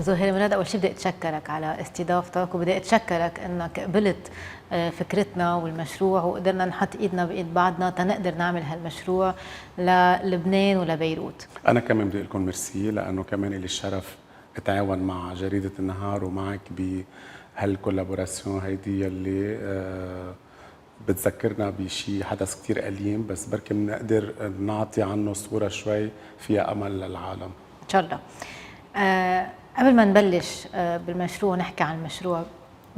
زهير مراد، أول شيء بدي أتشكرك على استضافتك، وبدي أتشكرك أنك قبلت فكرتنا والمشروع، وقدرنا نحط إيدنا بإيد بعضنا تنقدر نعمل هالمشروع للبنان ولبيروت. أنا كمان بدي لكم ميرسي، لأنه كمان لي الشرف أتعاون مع جريدة النهار ومعك بهالكولابوراسيون هيدي يلي بتذكرنا بشي حدث كتير أليم، بس بركي بنقدر نعطي عنه صورة شوي فيها أمل للعالم. إن شاء الله. قبل ما نبلش بالمشروع ونحكي عن المشروع،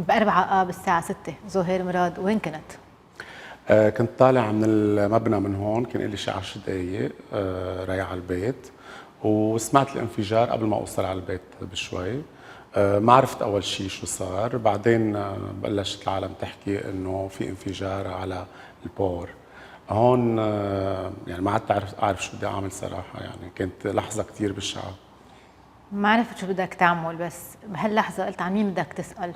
ب4 آب الساعة 6 زهير مراد وين كنت؟ كنت طالع من المبنى من هون، كان لي شي 10 دقايق رايح على البيت، وسمعت الانفجار قبل ما اوصل على البيت بشوي. ما عرفت اول شيء شو صار، بعدين بلشت العالم تحكي انه في انفجار على البور هون. يعني ما عدت اعرف شو بدي اعمل صراحه، يعني كانت لحظه كثير بشعه. ما عرفت شو بدك تعمل، بس بهاللحظة قلت عن مين بدك تسأل؟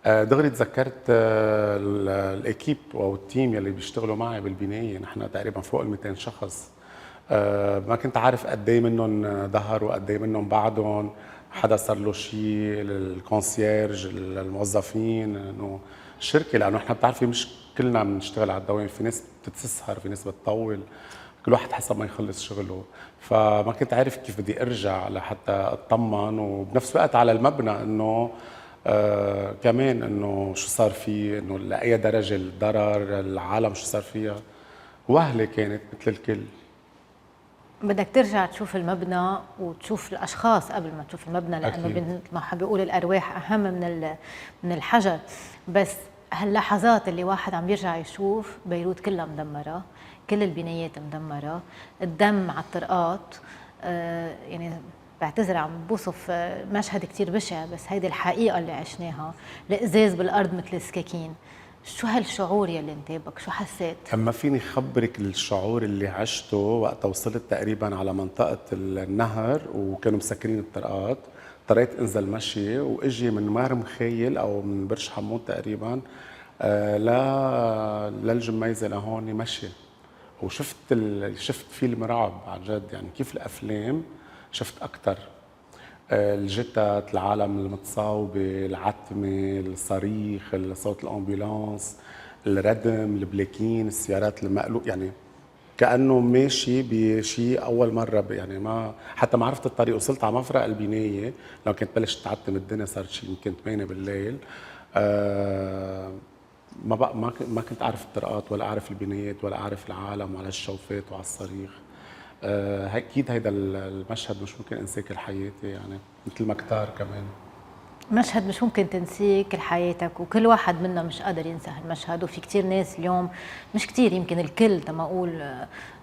دغري تذكرت الاكيب او التيم يلي بيشتغلوا معي بالبنايه، نحن تقريبا فوق ال 200 شخص. ما كنت عارف قد ايه منهم ظهروا وقد ايه منهم بعدهم، حدا صار له شيء، الكونسيرج، الموظفين، انه الشركه، لانه احنا بتعرفي مش كلنا بنشتغل على الدوام، في ناس بتتسهر، في ناس بتطول، كل واحد حسب ما يخلص شغله. فما كنت عارف كيف بدي ارجع لحتى اطمن، وبنفس الوقت على المبنى انه كمان انه شو صار فيه، انه لاي درجه الضرر، العالم شو صار فيها. وهله كانت مثل الكل. بدك ترجع تشوف المبنى وتشوف الاشخاص قبل ما تشوف المبنى، لانه أكيد. مثل ما بيقول الارواح اهم من الحجر. بس هاللحظات اللي واحد عم بيرجع يشوف بيروت كلها مدمره، كل البنايات مدمره، الدم على الطرقات. يعني بعتذر عم بوصف مشهد كتير بشع، بس هيدي الحقيقه اللي عشناها. الازاز بالارض مثل السكاكين. شو هالشعور يلي انتابك؟ شو حسيت؟ اما فيني خبرك الشعور اللي عشته وقت وصلت تقريبا على منطقه النهر وكانوا مسكرين الطرقات. اضطريت انزل مشي واجي من مار مخيل او من برج حمود تقريبا للجميزه لهون مشي. وشفت شفت فيلم رعب عن جد، يعني كيف الافلام شفت اكثر. الجثث، العالم المتصاوبه، العتمه، الصريخ، صوت الامبولانس، الردم، البلاكين، السيارات المقلوب، يعني كانه ماشي بشيء اول مره. يعني ما حتى ما عرفت الطريق، وصلت على مفرق البنايه لو كنت بلشت تعتم الدنيا، صارت شيء يمكن 8 بالليل. ما بقى ما كنت اعرف الطرقات ولا اعرف البنايات ولا اعرف العالم ولا الشوفات وعلى الصريخ. اكيد هيدا المشهد مش ممكن انساه كل حياتي، يعني مثل ما كتار كمان. مشهد مش ممكن تنسيه كل حياتك، وكل واحد منا مش قادر ينسى هالمشهد. وفي كتير ناس اليوم، مش كتير، يمكن الكل، تما اقول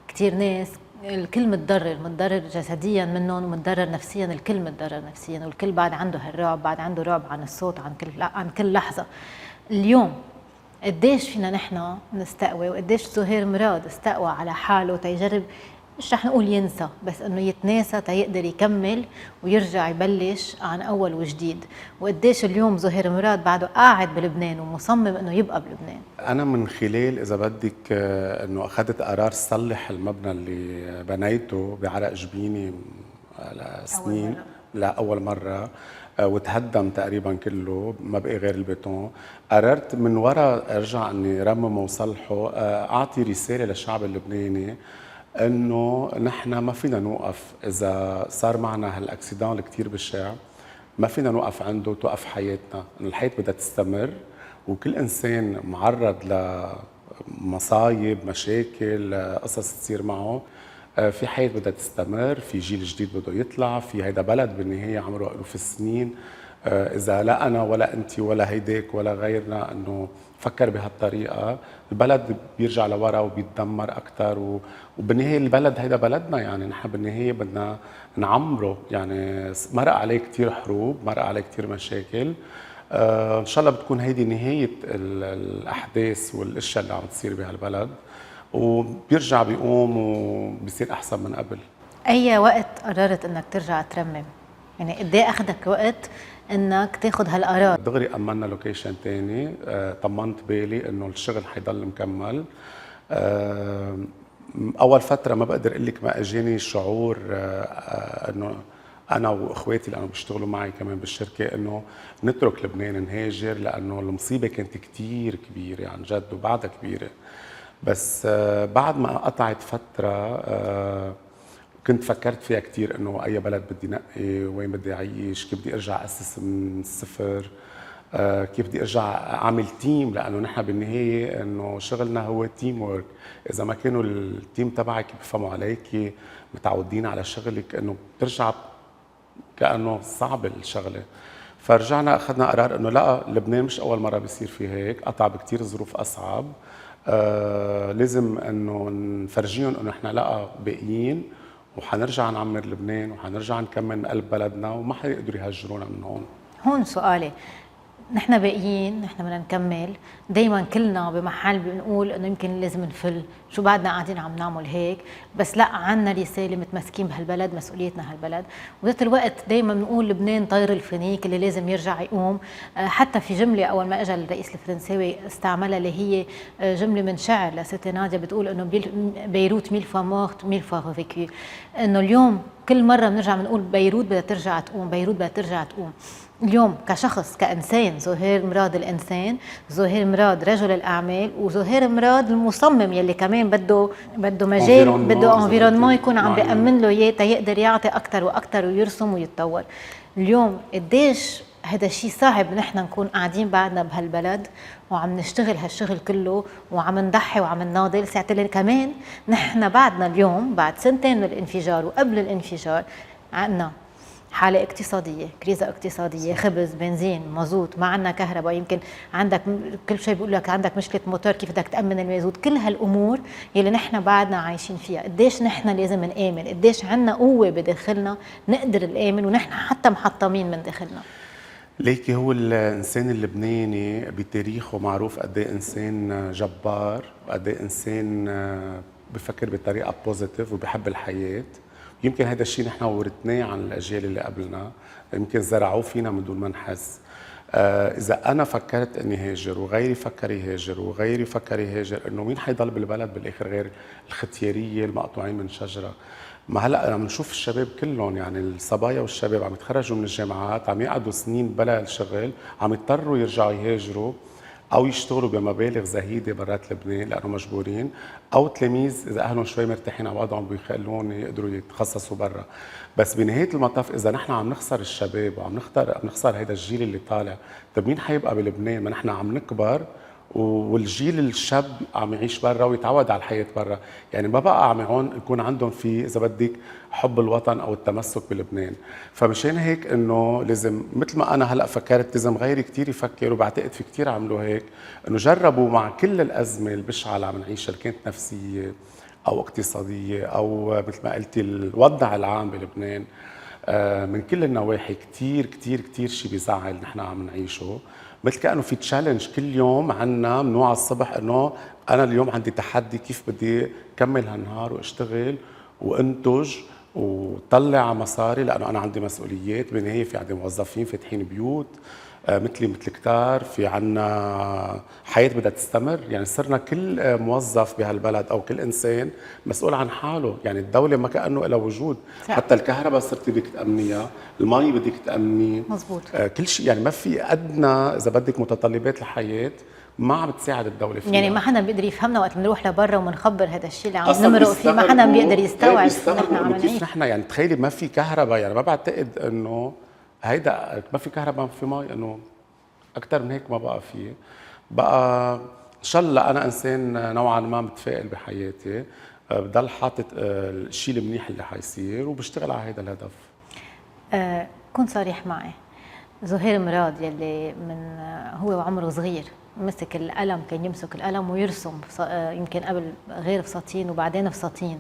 كتير ناس، الكل متضرر جسديا منهم ومتضرر نفسيا. الكل متضرر نفسيا، والكل بعد عنده هالرعب، بعد عنده رعب عن الصوت، عن كل لحظة. اليوم قديش فينا نحن نستقوى، وقديش زهير مراد استقوى على حاله تيجرب، مش رح نقول ينسى، بس انه يتناسى تيقدر يكمل ويرجع يبلش عن اول وجديد. وقديش اليوم زهير مراد بعده قاعد بلبنان ومصمم انه يبقى بلبنان. انا من خلال اذا بدك انه اخذت قرار صلح المبنى اللي بنيته بعرق جبيني لسنين، لاول مره وتهدم تقريبا كله، ما بقي غير البيتون. قررت من وراء ارجع اني رممه وصلحه، اعطي رساله للشعب اللبناني انه نحن ما فينا نوقف اذا صار معنا هالاكسيدان الكثير بشع. ما فينا نوقف عنده وتوقف حياتنا، إنه الحياه بدها تستمر، وكل انسان معرض لمصايب، مشاكل، قصص تصير معه. في حياه بدها تستمر، في جيل جديد بده يطلع، في هيدا بلد بالنهايه عمره الوف السنين. اذا لا انا ولا انت ولا هيداك ولا غيرنا انه فكر بهالطريقه، البلد بيرجع لورا وبيتدمر اكثر. وبالنهايه البلد هيدا بلدنا، يعني نحن بالنهايه بدنا نعمره. يعني مرق عليه كثير حروب، مرق عليه كثير مشاكل. ان شاء الله بتكون هيدي نهايه الاحداث والاشياء اللي عم تصير بهالبلد، وبيرجع بيقوم وبيصير احسن من قبل. اي وقت قررت انك ترجع ترمم؟ يعني قد ايه اخذك وقت انك تاخذ هالقرار؟ دغري امنا لوكيشن ثاني، طمنت بالي انه الشغل حيضل مكمل. اول فتره ما بقدر اقول لك ما اجاني شعور انه انا واخواتي لانه بيشتغلوا معي كمان بالشركه انه نترك لبنان نهاجر، لانه المصيبه كانت كتير كبيره عن جد وبعدها كبيره. بس بعد ما قطعت فتره كنت فكرت فيها كتير، انه اي بلد بدي نقي، وين بدي اعيش، كيف بدي ارجع اسس من الصفر، كيف بدي ارجع اعمل تيم، لانه نحن بالنهايه انه شغلنا هو تيم وورك. اذا ما كانوا التيم تبعك بيفهموا عليك، متعودين على شغلك، انه بترجع كانه صعب الشغله. فرجعنا اخذنا قرار انه لا، لبنان مش اول مره بيصير في هيك، قطع بكتير ظروف اصعب. لازم انه نفرجيهم انه احنا لا باقيين، وحنرجع نعمر لبنان، وحنرجع نكمل من قلب بلدنا، وما حيقدروا يهجرونا من هون. هون سؤالي، نحن باقيين، نحن بدنا نكمل، دايما كلنا بمحل بنقول انه يمكن لازم نفل، شو بعدنا قاعدين عم نعمل هيك، بس لا، عنا رساله، متمسكين بهالبلد، مسؤوليتنا هالبلد. وبذات الوقت دايما بنقول لبنان طير الفينيك اللي لازم يرجع يقوم. حتى في جمله اول ما اجى الرئيس الفرنساوي استعملها، اللي هي جمله من شعر لستي ناديه، بتقول انه بيروت ميل فوا مورت ميل فوا ريفيكو، انه اليوم كل مره بنرجع بنقول بيروت بدها ترجع تقوم، بيروت بدها ترجع تقوم. اليوم كشخص، كإنسان، زهير مراد الإنسان، زهير مراد رجل الأعمال، وزهير مراد المصمم يلي كمان بده مجال، بده انفيرونمون يكون عم بيأمن له إياه تيقدر يعطي أكثر وأكثر ويرسم ويتطور. اليوم قديش هذا الشيء صعب نحن نكون قاعدين بعدنا بهالبلد وعم نشتغل هالشغل كله وعم نضحي وعم نناضل، ساعة اللي كمان نحن بعدنا اليوم بعد سنتين من الانفجار وقبل الانفجار عنا حالة اقتصادية، كريزة اقتصادية، خبز، بنزين، مازوت، ما عندنا كهرباء، يمكن عندك كل شيء بيقول لك عندك مشكلة موتور، كيف بدك تأمن المازوت، كل هالأمور يلي نحن بعدنا عايشين فيها. قديش نحن لازم نآمن، قديش عندنا قوة بداخلنا نقدر نآمن، ونحن حتى محطمين من داخلنا. ليكي هو الانسان اللبناني بتاريخه معروف قد ايه انسان جبار، وقد ايه انسان بفكر بطريقه بوزيتيف وبحب الحياه. يمكن هذا الشيء نحن ورثناه عن الاجيال اللي قبلنا، يمكن زرعوه فينا من دون ما نحس. اذا انا فكرت اني هاجر وغيري فكر يهاجر وغيري فكر يهاجر، انه مين حيضل بالبلد بالاخر غير الختياريه المقطوعين من شجره؟ ما هلا عم نشوف الشباب كلهم، يعني الصبايا والشباب عم يتخرجوا من الجامعات، عم يقعدوا سنين بلا الشغل، عم يضطروا يرجعوا يهاجروا او يشتغلوا بمبالغ زهيده برات لبنان لانه مجبورين، او تلاميذ اذا اهلهم شوي مرتاحين على وضعهم بيخلون يقدروا يتخصصوا برا. بس بنهايه المطاف اذا نحن عم نخسر الشباب وعم نخسر هذا الجيل اللي طالع، طيب مين حيبقى بلبنان؟ ما نحن عم نكبر والجيل الشاب عم يعيش برا ويتعود على الحياه برا، يعني ما بقى عم يكون عندهم في اذا بدك حب الوطن او التمسك بلبنان. فمشان هيك انه لازم مثل ما انا هلا فكرت، لازم غيري كثير يفكر، وبعتقد في كثير عملوا هيك، انه جربوا مع كل الازمه البشعه اللي عم نعيشها، اللي كانت نفسيه او اقتصاديه او مثل ما قلتي الوضع العام بلبنان من كل النواحي، كثير كثير كثير شيء بيزعل نحن عم نعيشه. مثل كأنه في تشالنج كل يوم عنا من على الصبح، انه انا اليوم عندي تحدي كيف بدي كمل هالنهار واشتغل وانتج وطلع مصاري، لانه انا عندي مسؤوليات بالنهايه، في عندي موظفين فاتحين بيوت مثلي مثل كتار، في عنا حياة بدها تستمر. يعني صرنا كل موظف بهالبلد أو كل إنسان مسؤول عن حاله، يعني الدولة ما كأنه لها وجود. صح. حتى الكهرباء صرتي بدك تأمنيها، المي بدك تأمني، مزبوط. كل شيء، يعني ما في أدنى إذا بدك متطلبات الحياة ما عم بتساعد الدولة فيها. يعني ما حدا بيقدر يفهمنا وقت بنروح لبرا ومنخبر هذا الشيء اللي عم نمرق فيه، ما حدا بيقدر يستوعب نحن عم كيف نحن، يعني تخيلي ما في كهرباء، يعني ما بعتقد انه هيدا ما في كهرباء ما في مي، انه اكثر من هيك ما بقى في. بقى ان شاء الله انا انسان نوعا ما متفائل بحياتي، بضل حاطط الشيء المنيح اللي حيصير وبشتغل على هذا الهدف. كن صريح معي، زهير مراد يلي من هو وعمره صغير مسك القلم، كان يمسك القلم ويرسم، يمكن قبل غير فساتين وبعدين فساتين،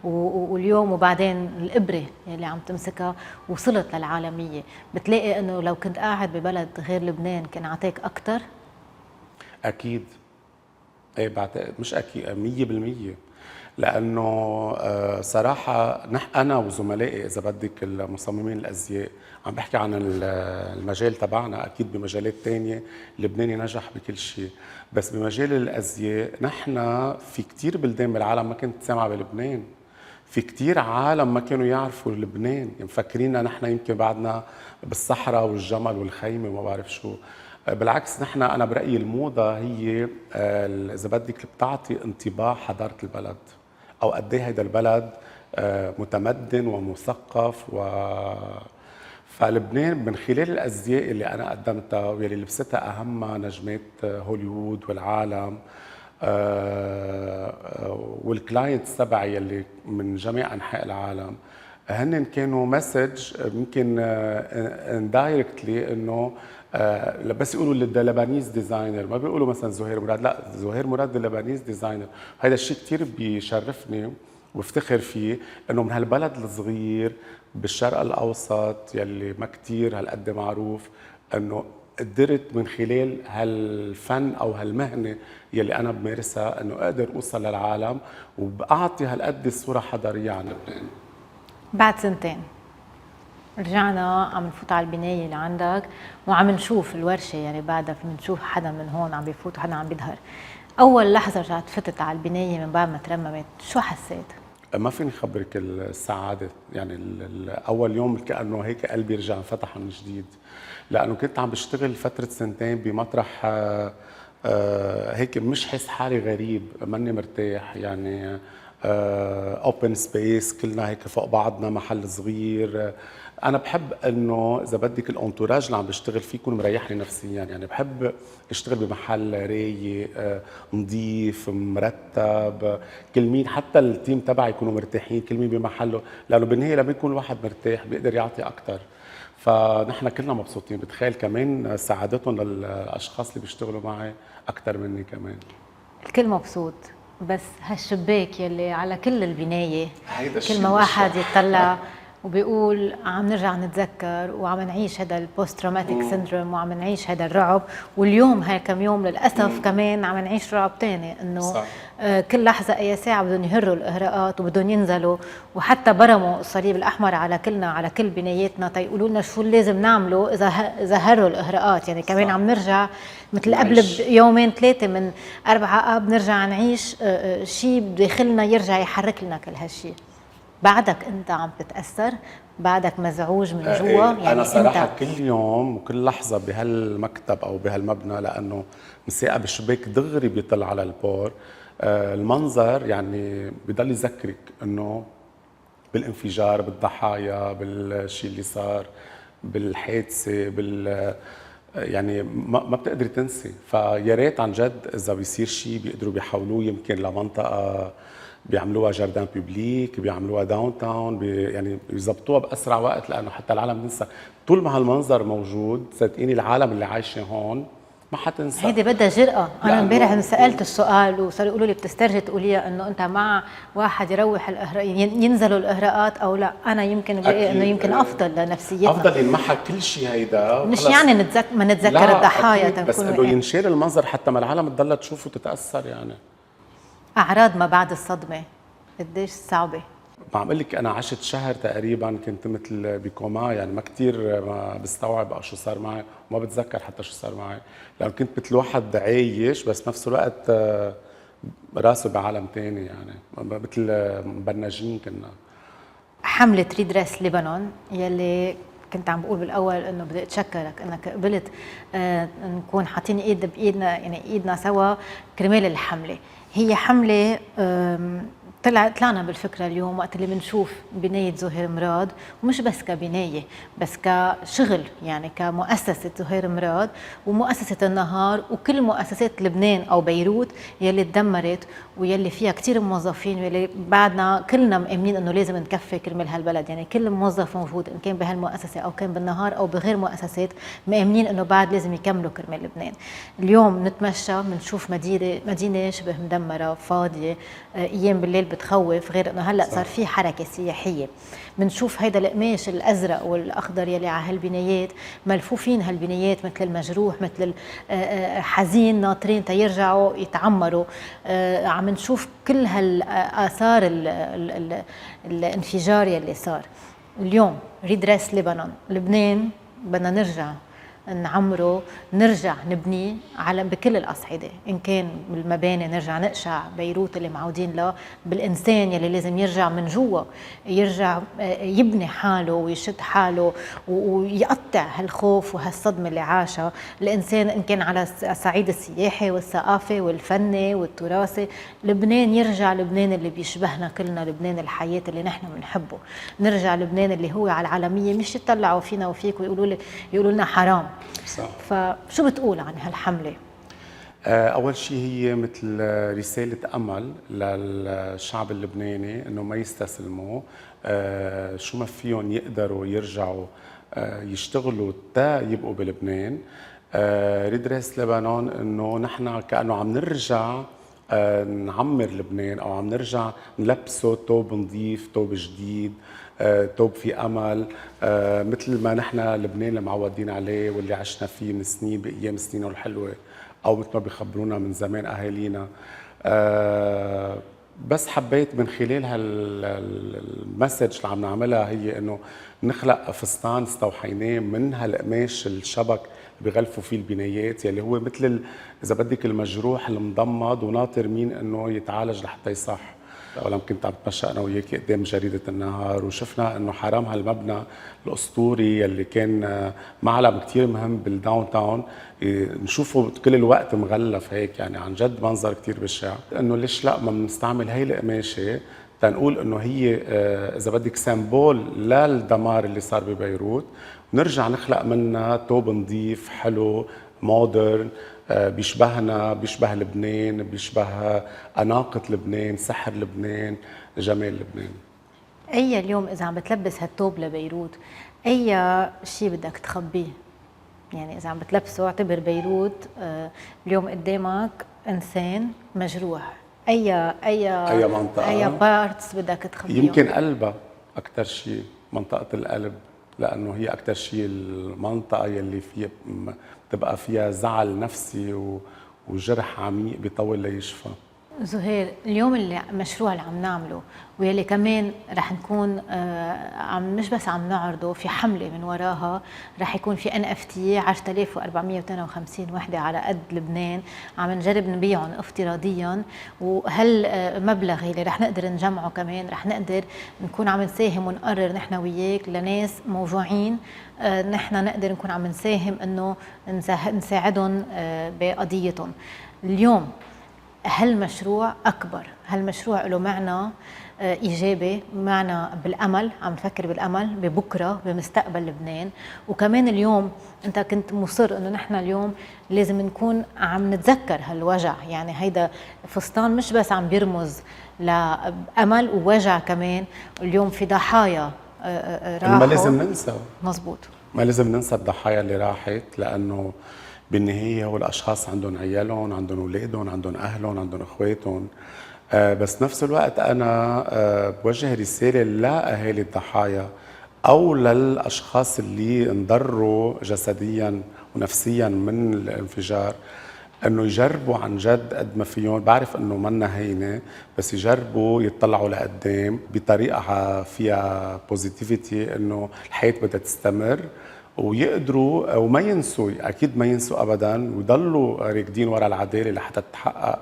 واليوم وبعدين الإبرة اللي عم تمسكها وصلت للعالمية. بتلاقي انه لو كنت قاعد ببلد غير لبنان كان عطاك اكثر؟ اكيد، ايه بعتقد، مش اكيد 100%، لانه صراحه انا وزملائي اذا بدك المصممين الازياء، عم بحكي عن المجال تبعنا، اكيد بمجالات تانية لبناني نجح بكل شيء، بس بمجال الازياء نحن في كتير بلدان بالعالم ما كنت سامعه بلبنان. في كتير عالم ما كانوا يعرفوا لبنان، يعني مفكريننا نحن يمكن بعدنا بالصحراء والجمل والخيمة وما بعرف شو. بالعكس نحن أنا برأيي الموضة هي إذا بدك بتعطي انطباع حضارة البلد، أو قد إيه هيدا البلد متمدن ومثقف فلبنان من خلال الأزياء اللي أنا قدمتها واللي لبستها أهمها نجمات هوليوود والعالم، والكلاينتس تبعي اللي من جميع انحاء العالم، هن كانوا مسج يمكن اندايركتلي انه بس يقولوا اللبنانيز ديزاينر، ما بيقولوا مثلا زهير مراد، لا زهير مراد اللبنانيز ديزاينر. هذا الشيء كثير بيشرفني وافتخر فيه، انه من هالبلد الصغير بالشرق الاوسط يلي ما كثير هالقد معروف، انه قدرت من خلال هالفن او هالمهنه يلي انا بمارسها انه اقدر اوصل للعالم وباعطي هالقد صوره حضاريه عن لبنان. بعد سنتين رجعنا عم نفوت على البنايه اللي عندك وعم نشوف الورشه، يعني بعدها بنشوف حدا من هون عم بيفوت وحدا عم بيظهر. اول لحظه رجعت فتت على البنايه من بعد ما ترممت، شو حسيت؟ ما فيني خبرك السعاده، يعني اول يوم كانه هيك قلبي رجع انفتح من جديد، لانه كنت عم بشتغل فتره سنتين بمطرح هيك مش حس حالي غريب، ماني مرتاح، يعني اوبن سبيس كلنا هيك فوق بعضنا، محل صغير. انا بحب انه اذا بدك الانتوراج اللي عم بشتغل فيه يكون مريحني نفسيا، يعني بحب اشتغل بمحل رايق نظيف مرتب، كل مين حتى التيم تبعي يكونوا مرتاحين، كل مين بمحله، لانه بالنهايه لما يكون الواحد مرتاح بيقدر يعطي اكثر. فنحن كلنا مبسوطين، بتخيل كمان سعادتهم للاشخاص اللي بيشتغلوا معي اكثر مني كمان. الكل مبسوط، بس هالشباك يلي على كل البنايه كل ما مش واحد يطلع وبيقول عم نرجع نتذكر وعم نعيش هذا البوست تروماتيك سيندروم وعم نعيش هذا الرعب. واليوم هاي كم يوم للاسف كمان عم نعيش رعب ثاني، انه كل لحظه اي ساعه بدهم يهروا الاغراءات وبدهم ينزلوا، وحتى برموا الصليب الاحمر على كلنا على كل بناياتنا تيقولوا لنا شو لازم نعمله اذا هروا الاغراءات. يعني كمان عم نرجع مثل قبل بيومين ثلاثه من 4 آب نرجع نعيش شيء بداخلنا يرجع يحرك لنا كل هالشيء. بعدك انت عم تتاثر، بعدك مزعوج من جوا. يعني انا صراحه انت كل يوم وكل لحظه بهالمكتب او بهالمبنى، لانه مساقب الشباك دغري بيطل على البور، المنظر يعني بضل يذكرك انه بالانفجار، بالضحايا، بالشيء اللي صار، بالحادثه، يعني ما بتقدري تنسي. فيا ريت عن جد اذا بيصير شيء بيقدروا بيحولوه يمكن لمنطقه بيعملوها جاردان بيبليك، بيعملوها داون تاون، يعني بيظبطوها باسرع وقت، لانه حتى العالم تنسى. طول ما هالمنظر موجود صدقيني العالم اللي عايشه هون ما حتنسى. هيدي بدها جرأة. أنا امبارح سألت السؤال وصاروا يقولوا لي بتسترجي تقوليها إنه أنت مع واحد يروح الإهراء ينزلوا الإهراءات أو لا. أنا يمكن بلاقي إنه يمكن أفضل لنفسيتنا، أفضل ينمحى كل شيء هيدا، مش يعني ما نتذكر الضحايا، بس إنه ينشال المنظر حتى ما العالم تضلها تشوف وتتأثر. يعني أعراض ما بعد الصدمة قديش صعبة. ما عم اقول لك انا عشت شهر تقريبا كنت مثل بكوما، يعني ما كثير ما بستوعب شو صار معي وما بتذكر حتى شو صار معي، لانه كنت مثل واحد عايش بس نفس الوقت راسه بعالم ثاني، يعني مثل مبنجين كنا. حملة ريدريس لبنان يلي كنت عم بقول بالاول انه بدي اتشكرك انك قبلت نكون حاطين ايد بايدنا، يعني ايدنا سوا كرمال الحمله. هي حمله طلعنا بالفكره اليوم وقت اللي بنشوف بنايه زهير مراد، ومش بس كبنايه بس كشغل، يعني كمؤسسه زهير مراد ومؤسسه النهار وكل مؤسسات لبنان او بيروت يلي تدمرت ويلي فيها كثير موظفين، واللي بعدنا كلنا مؤمنين انه لازم نكفي كرمال هالبلد. يعني كل موظف موجود ان كان بهالمؤسسه او كان بالنهار او بغير مؤسسات مؤمنين انه بعد لازم يكملوا كرمال لبنان. اليوم نتمشى بنشوف مدينه شبه مدمره فاضيه، ايام بالليل بتخوف، غير انه هلا صار في حركه سياحيه. بنشوف هيدا القماش الازرق والاخضر يلي على هالبنايات ملفوفين، هالبنايات مثل المجروح مثل حزين ناطرين تيرجعوا يتعمروا. عم نشوف كل هالاثار الانفجار يلي صار. اليوم ريدريس لبنان بدنا نرجع نعمره، نرجع نبنيه على بكل الأصعدة، إن كان بالمباني نرجع نقشع بيروت اللي معودين له، بالإنسان يلي لازم يرجع من جوا، يرجع يبني حاله ويشد حاله ويقطع هالخوف وهالصدمة اللي عاشها الإنسان، إن كان على الصعيد السياحي والثقافي والفني والتراثي. لبنان يرجع لبنان اللي بيشبهنا كلنا، لبنان الحياة اللي نحن بنحبه، نرجع لبنان اللي هو على العالمية، مش يطلعوا فينا وفيك يقولوا لنا حرام. صح. فشو بتقول عن هالحملة؟ أول شيء هي مثل رسالة أمل للشعب اللبناني إنه ما يستسلموا، شو ما فيهم يقدروا يرجعوا يشتغلوا تا يبقوا بلبنان. ريدريس لبنان إنه نحن كأنه عم نرجع نعمر لبنان، أو عم نرجع نلبسه ثوب نظيف، ثوب جديد، ثوب في أمل، مثل ما نحن لبنان اللي معودين عليه واللي عشنا فيه من سنين بأيام سنينه الحلوة، أو مثل ما بيخبرونا من زمان أهالينا. بس حبيت من خلال هالمسج اللي عم نعملها هي إنه نخلق فستان استوحيناه من هالقماش الشبك اللي بيغلفوا فيه البنايات، يلي هو مثل إذا بدك المجروح المضمد وناطر مين إنه يتعالج لحتى يصح. ولما كنت عم بتمشى انا وياكي قدام جريده النهار وشفنا انه حرام هالمبنى الاسطوري يلي كان معلم كثير مهم بالداون تاون نشوفه كل الوقت مغلف هيك، يعني عن جد منظر كثير بشع. انه ليش لا ما بنستعمل هي القماشه تنقول انه هي اذا بدك سيمبول للدمار اللي صار ببيروت، ونرجع نخلق منها ثوب نظيف حلو مودرن بيشبهنا، بيشبه لبنان، بيشبه أناقة لبنان، سحر لبنان، جمال لبنان. أي اليوم إذا عم بتلبس هالثوب لبيروت، أي شيء بدك تخبيه؟ يعني إذا عم بتلبسه اعتبر بيروت اليوم قدامك إنسان مجروح، أي منطقة، أي بارتس بدك تخبيه؟ يمكن قلبها أكثر شيء، منطقة القلب، لأنه هي أكثر شيء المنطقة يلي فيها تبقى فيها زعل نفسي وجرح عميق بيطول ليشفى. زهير، اليوم المشروع اللي عم نعمله ويلي كمان رح نكون عم مش بس عم نعرضه، في حملة من وراها رح يكون في NFT 10452 وحدة على قد لبنان، عم نجرب نبيعهم افتراضيا، وهالمبلغ اللي رح نقدر نجمعه كمان رح نقدر نكون عم نساهم ونقرر نحن وياك لناس موجوعين، نحن نقدر نكون عم نساهم انه نساعدهم بقضيتهم. اليوم هالمشروع أكبر، هالمشروع له معنى إيجابي، معنى بالأمل، عم نفكر بالأمل ببكرة بمستقبل لبنان. وكمان اليوم أنت كنت مصر أنه نحن اليوم لازم نكون عم نتذكر هالوجع، يعني هيدا فستان مش بس عم بيرمز لأمل ووجع، كمان اليوم في ضحايا راحوا. ما لازم ننسى، مزبوط، ما لازم ننسى الضحايا اللي راحت، لأنه بالنهاية هو الأشخاص عندهم عيالهم، عندهم أولادهم، عندهم أهلهم، عندهم إخواتهم. بس نفس الوقت أنا بوجه رسالة لأهالي الضحايا أو للأشخاص اللي انضروا جسديا ونفسيا من الانفجار، انه يجربوا عن جد قد ما فيهم. بعرف انه منا هينه، بس يجربوا يطلعوا لقدام بطريقه فيها بوزيتيفيتي، انه الحياه بدها تستمر، ويقدروا وما ينسوا، اكيد ما ينسوا ابدا، ويضلوا راكدين ورا العداله لحتى تتحقق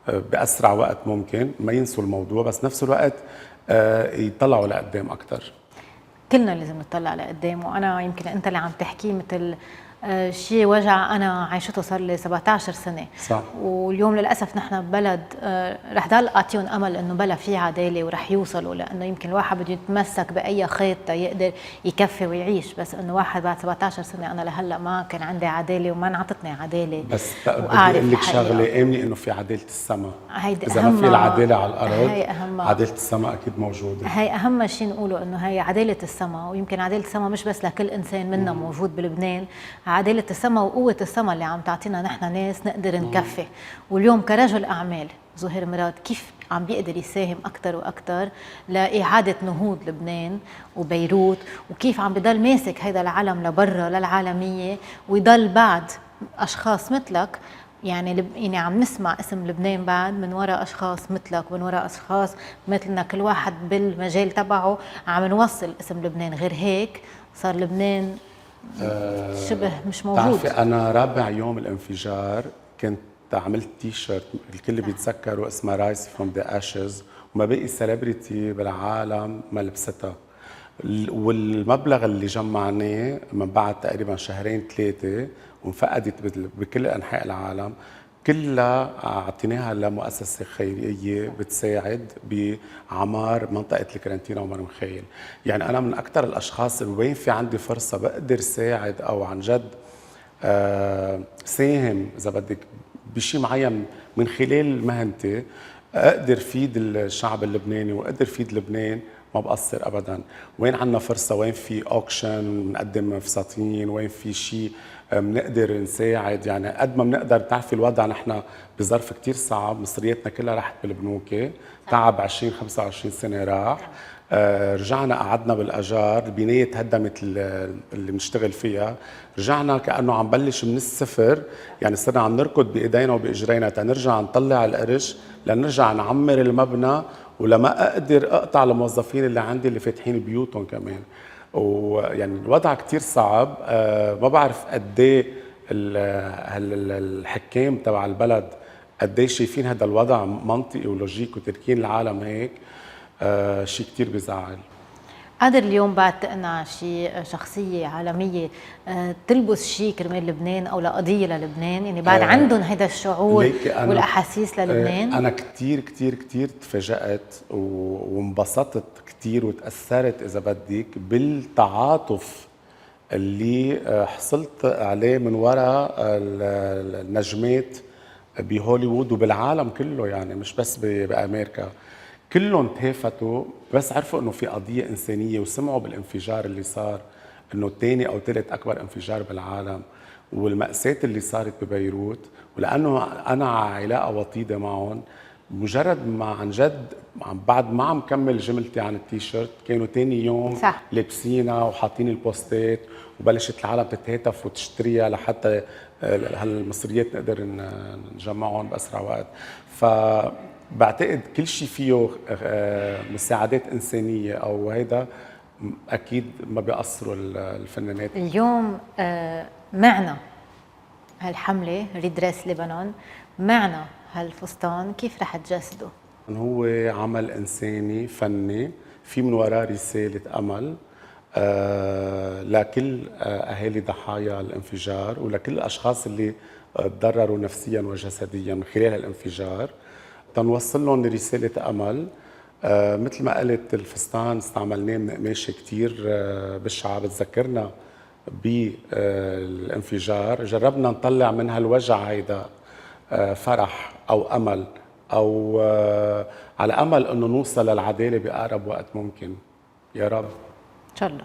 باسرع وقت ممكن. ما ينسوا الموضوع، بس نفس الوقت يطلعوا لقدام اكثر. كلنا لازم نطلع لقدام. وانا يمكن انت اللي عم تحكيه مثل شيء وجع انا عايشته صار لي 17 سنه. صح. واليوم للاسف نحن ببلد رح ضل اعطيهم امل انه بلا في عداله ورح يوصلوا، لانه يمكن الواحد بده يتمسك باي خيط يقدر يكفي ويعيش، بس انه واحد بعد 17 سنه انا لهلا ما كان عندي عداله وما انعطتني عداله. بس بدي اقول لك شغله، امني انه في عداله السماء. اذا ما في العداله على الارض، عداله السماء اكيد موجوده. هي اهم شيء نقوله، انه هي عداله السماء. ويمكن عداله السماء مش بس لكل انسان منا موجود بلبنان، عدالة السما وقوة السما اللي عم تعطينا نحن ناس نقدر نكفي. واليوم كرجل أعمال زهير مراد كيف عم بيقدر يساهم أكتر وأكتر لإعادة نهوض لبنان وبيروت، وكيف عم بضل ماسك هيدا العلم لبرا للعالمية، ويضل بعد أشخاص مثلك يعني عم نسمع اسم لبنان بعد من وراء أشخاص مثلك، من وراء أشخاص مثلنا، كل واحد بالمجال تبعه عم نوصل اسم لبنان. غير هيك صار لبنان شبه مش موجود. بتعرفي انا رابع يوم الانفجار كنت عملت تي شيرت الكل بيتذكروا اسمها رايس فروم ذا اشز، وما بقي سيلبرتي بالعالم ما لبستها. والمبلغ اللي جمعناه من بعد تقريبا شهرين ثلاثه وانفقدت بكل انحاء العالم كلها اعطيناها لمؤسسه خيريه بتساعد بعمار منطقه الكرنتينا ومر مخيل. يعني انا من اكثر الاشخاص اللي وين في عندي فرصه بقدر ساعد او عن جد ساهم اذا بدك بشيء معين من خلال مهنتي، اقدر فيد الشعب اللبناني واقدر فيد لبنان، ما بقصر ابدا. وين عندنا فرصه، وين في اوكشن بنقدم فساتين، وين في شيء بنقدر نساعد، يعني قد ما بنقدر. بتعرفي الوضع نحن بظرف كتير صعب، مصرياتنا كلها راحت بالبنوك، تعب 20 25 سنه راح. رجعنا قعدنا بالاجار، البنايه تهدمت اللي بنشتغل فيها، رجعنا كانه عم بلش من الصفر، يعني صرنا عم نركض بايدينا وباجرينا تنرجع نطلع القرش لنرجع نعمر المبنى، ولما اقدر اقطع الموظفين اللي عندي اللي فاتحين بيوتهم كمان. ويعني الوضع كتير صعب. ما بعرف قد ايه الحكام تبع البلد قد ايه شايفين هذا الوضع منطقي ولوجيك وتركين العالم هيك. شيء كتير بزعل. قادر اليوم بعد تقنع شي شخصية عالمية تلبس شيء كرمال لبنان أو لقضية للبنان؟ يعني بعد عندهم هيدا الشعور والأحاسيس للبنان؟ أنا كتير كتير كتير تفاجأت وانبسطت كتير وتأثرت إذا بدك بالتعاطف اللي حصلت عليه من وراء النجمات بهوليوود وبالعالم كله، يعني مش بس بأمريكا. كلهم تهافتوا بس عرفوا انه في قضيه انسانيه، وسمعوا بالانفجار اللي صار انه ثاني او ثالث اكبر انفجار بالعالم، والمأساة اللي صارت ببيروت. ولانه انا على علاقه وطيده معهم، مجرد ما عن جد بعد ما عم كمل جملتي عن التيشيرت كانوا ثاني يوم صح. لابسينها وحاطين البوستات، وبلشت العالم تتهاتف وتشتريها لحتى هالمصريات نقدر نجمعهم باسرع وقت. بعتقد كل شيء فيه مساعدات إنسانية أو هيدا أكيد ما بيقصروا الفنانات. اليوم معنا هالحملة ريدريس لبنان، معنا هالفستان، كيف رح تجسده؟ هو عمل إنساني فني في من وراه رسالة أمل لكل أهالي ضحايا الانفجار ولكل الأشخاص اللي تضرروا نفسيا وجسديا من خلال الانفجار، تنوصل لهم رسالة أمل. مثل ما قلت الفستان استعملناه من قماشة كتير بشعة بتذكرنا بالانفجار، جربنا نطلع من هالوجع هيدا فرح أو أمل، أو على أمل أنه نوصل للعدالة بأقرب وقت ممكن. يا رب إن شاء الله.